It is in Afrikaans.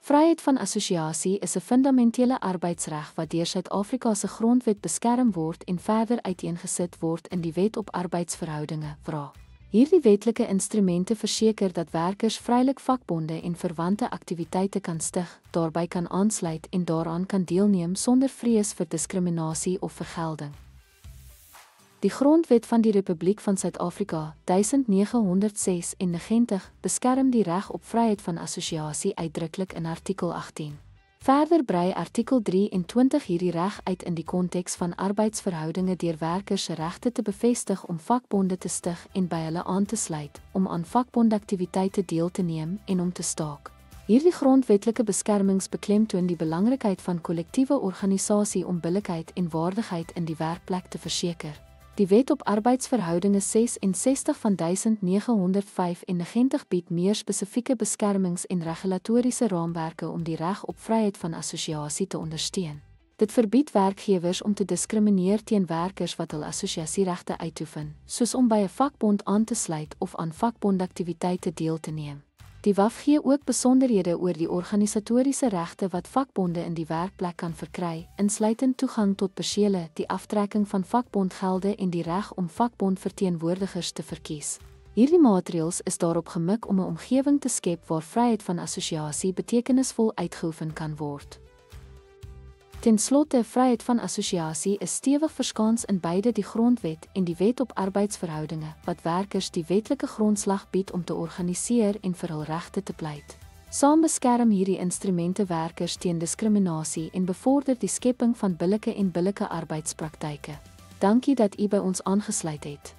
Vryheid van assosiasie is 'n fundamentele arbeidsreg wat deur Suid-Afrika se grondwet beskerm word en verder uiteengesit word in die Wet op Arbeidsverhoudinge, VRA. Hierdie wetlike instrumente verseker dat werkers vrylik vakbonde en verwante aktiwiteite kan stig, daarbey kan aansluit en daaraan kan deelneem sonder vrees vir diskriminasie of vergelding. Die Grondwet van die Republiek van Suid-Afrika, 1996, beskerm die reg op vryheid van assosiasie uitdruklik in artikel 18. Verder brei artikel 23 hierdie reg uit in die konteks van arbeidsverhoudinge deur werkers se regte te bevestig om vakbonde te stig en by hulle aan te sluit, om aan vakbondaktiwiteite deel te neem en om te staak. Hierdie grondwetlike beskermings beklemtoon die belangrikheid van kollektiewe organisasie om billikheid en waardigheid in die werkplek te verseker. Die Wet op Arbeidsverhoudinge 66 van 1995 bied meer spesifieke beskermings en regulatoriese raamwerke om die reg op vryheid van assosiasie te ondersteun. Dit verbied werkgewers om te diskrimineer teen werkers wat hul assosiasieregte uitoefen, soos om by 'n vakbond aan te sluit of aan vakbondaktiwiteite deel te neem. Die WAF gee ook besonderhede oor die organisatoriese regte wat vakbonde in die werkplek kan verkry, insluitend toegang tot persele, die aftrekking van vakbondgelde en die reg om vakbondverteenwoordigers te verkies. Hierdie maatreëls is daarop gemik om 'n omgewing te skep waar vryheid van assosiasie betekenisvol uitgeoefen kan word. Ten slotte, vryheid van assosiasie is stewig verskaans in beide die Grondwet en die Wet op Arbeidsverhoudinge, wat werkers die wetlike grondslag bied om te organiseer en vir hul regte te pleit. Saam beskerm hierdie instrumente werkers teen diskriminasie en bevorder die skepping van billike en billike arbeidspraktyke. Dankie dat u by ons aangesluit het.